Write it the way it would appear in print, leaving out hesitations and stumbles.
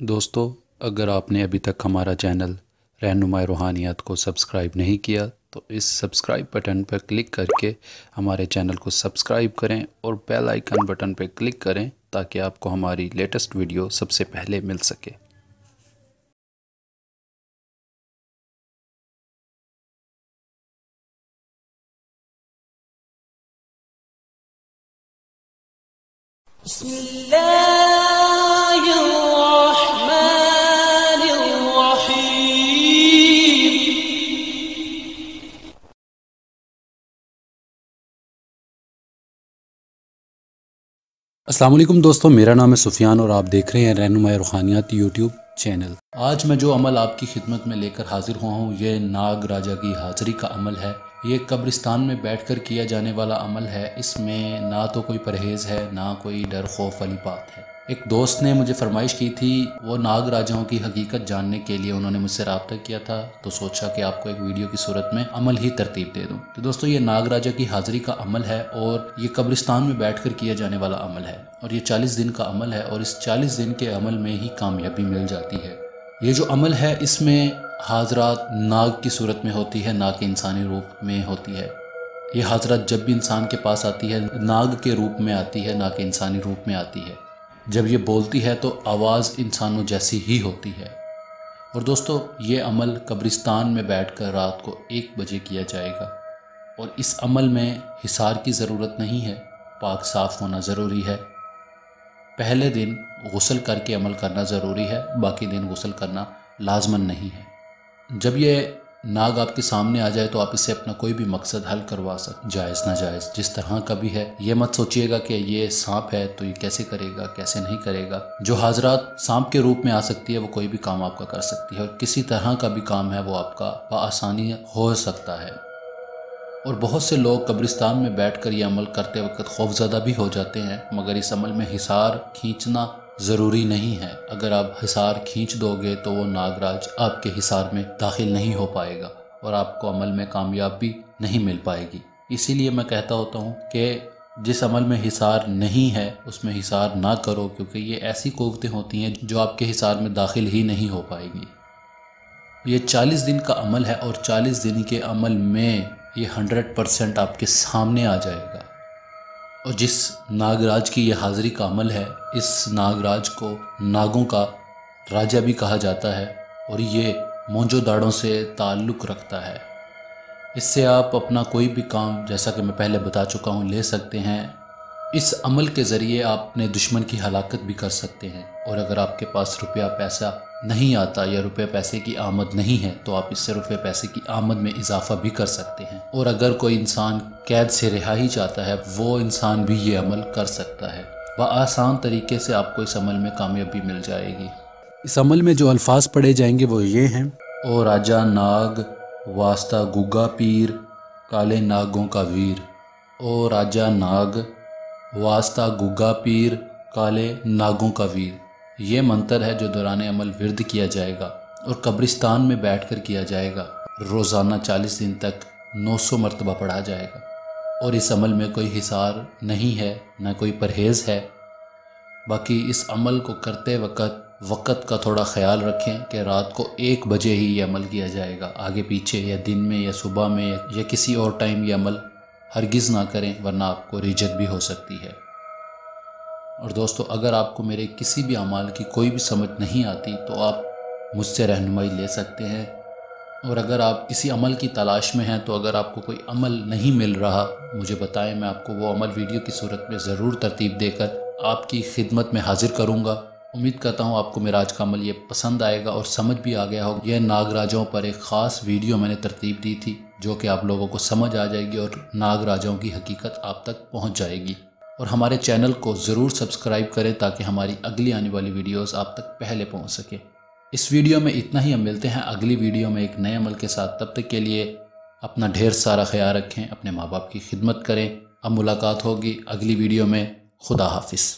दोस्तों, अगर आपने अभी तक हमारा चैनल रहनुमाई रूहानियत को सब्सक्राइब नहीं किया तो इस सब्सक्राइब बटन पर क्लिक करके हमारे चैनल को सब्सक्राइब करें और बेल आइकन बटन पर क्लिक करें ताकि आपको हमारी लेटेस्ट वीडियो सबसे पहले मिल सके। अस्सलाम वालेकुम दोस्तों, मेरा नाम है सुफियान और आप देख रहे हैं रहनुमाई रूहानियत यूट्यूब चैनल। आज मैं जो अमल आपकी खिदमत में लेकर हाजिर हुआ हूँ ये नाग राजा की हाज़िरी का अमल है। ये कब्रिस्तान में बैठकर किया जाने वाला अमल है। इसमें ना तो कोई परहेज़ है ना कोई डर खौफ वाली बात है। एक दोस्त ने मुझे फरमाइश की थी, वो नाग राजाओं की हकीकत जानने के लिए उन्होंने मुझसे रब्ता किया था, तो सोचा कि आपको एक वीडियो की सूरत में अमल ही तरतीब दे दूं। तो दोस्तों, ये नाग राजा की हाज़िरी का अमल है और ये कब्रिस्तान में बैठकर किया जाने वाला अमल है और ये 40 दिन का अमल है और इस 40 दिन के अमल में ही कामयाबी मिल जाती है। ये जो अमल है इसमें हाजरात नाग की सूरत में होती है, ना कि इंसानी रूप में होती है। ये हाजरात जब भी इंसान के पास आती है नाग के रूप में आती है, ना कि इंसानी रूप में आती है। जब ये बोलती है तो आवाज़ इंसानों जैसी ही होती है। और दोस्तों, ये अमल कब्रिस्तान में बैठकर रात को 1 बजे किया जाएगा और इस अमल में हिसार की ज़रूरत नहीं है, पाक साफ़ होना ज़रूरी है। पहले दिन गुस्ल करके अमल करना ज़रूरी है, बाकी दिन गुस्ल करना लाजमन नहीं है। जब ये नाग आपके सामने आ जाए तो आप इससे अपना कोई भी मकसद हल करवा सकते, जायज़ नाजायज़ जिस तरह का भी है। ये मत सोचिएगा कि ये सांप है तो ये कैसे करेगा कैसे नहीं करेगा। जो हाजरात सांप के रूप में आ सकती है वो कोई भी काम आपका कर सकती है और किसी तरह का भी काम है वो आपका बआसानी हो सकता है। और बहुत से लोग कब्रिस्तान में बैठकर ये अमल करते वक्त खौफज़दा भी हो जाते हैं, मगर इस अमल में हिसार खींचना ज़रूरी नहीं है। अगर आप हिसार खींच दोगे तो वो नागराज आपके हिसार में दाखिल नहीं हो पाएगा और आपको अमल में कामयाबी नहीं मिल पाएगी। इसीलिए मैं कहता होता हूँ कि जिस अमल में हिसार नहीं है उसमें हिसार ना करो, क्योंकि ये ऐसी क़ुव्वतें होती हैं जो आपके हिसार में दाखिल ही नहीं हो पाएगी। ये 40 दिन का अमल है और 40 दिन के अमल में ये 100% आपके सामने आ जाएगा। और जिस नागराज की ये हाज़िरी का अमल है, इस नागराज को नागों का राजा भी कहा जाता है और ये मोंजोदाड़ों से ताल्लुक़ रखता है। इससे आप अपना कोई भी काम, जैसा कि मैं पहले बता चुका हूँ, ले सकते हैं। इस अमल के ज़रिए आप अपने दुश्मन की हलाकत भी कर सकते हैं। और अगर आपके पास रुपया पैसा नहीं आता या रुपये पैसे की आमद नहीं है तो आप इससे रुपये पैसे की आमद में इजाफ़ा भी कर सकते हैं। और अगर कोई इंसान कैद से रिहाई चाहता है वो इंसान भी ये अमल कर सकता है। आसान तरीके से आपको इस अमल में कामयाबी मिल जाएगी। इस अमल में जो अल्फाज पढ़े जाएंगे वो ये हैं: ओ राजा नाग वास्ता गुगा पीर काले नागों का वीर। ओ राजा नाग वास्ता गुगा पीर काले नागों का वीर। ये मंत्र है जो दौरान अमल विर्द किया जाएगा और कब्रिस्तान में बैठकर किया जाएगा। रोज़ाना 40 दिन तक 900 मरतबा पढ़ा जाएगा। और इस अमल में कोई हिसार नहीं है, ना कोई परहेज़ है। बाकी इस अमल को करते वक्त का थोड़ा ख्याल रखें कि रात को 1 बजे ही ये अमल किया जाएगा। आगे पीछे या दिन में या सुबह में या किसी और टाइम ये अमल हरगिज़ ना करें, वरना आपको रिजेक्ट भी हो सकती है। और दोस्तों, अगर आपको मेरे किसी भी अमाल की कोई भी समझ नहीं आती तो आप मुझसे रहनुमाई ले सकते हैं। और अगर आप किसी अमल की तलाश में हैं तो अगर आपको कोई अमल नहीं मिल रहा मुझे बताएं, मैं आपको वो अमल वीडियो की सूरत में ज़रूर तरतीब देकर आपकी खिदमत में हाजिर करूँगा। उम्मीद करता हूँ आपको मेरा आज का अमल ये पसंद आएगा और समझ भी आ गया होगा। यह नागराजाओं पर एक ख़ास वीडियो मैंने तरतीब दी थी जो कि आप लोगों को समझ आ जाएगी और नागराजाओं की हकीकत आप तक पहुँच जाएगी। और हमारे चैनल को ज़रूर सब्सक्राइब करें ताकि हमारी अगली आने वाली वीडियोस आप तक पहले पहुंच सके। इस वीडियो में इतना ही। हम मिलते हैं अगली वीडियो में एक नए अमल के साथ। तब तक के लिए अपना ढेर सारा ख्याल रखें, अपने माँ बाप की खिदमत करें। अब मुलाकात होगी अगली वीडियो में। खुदा हाफिज़।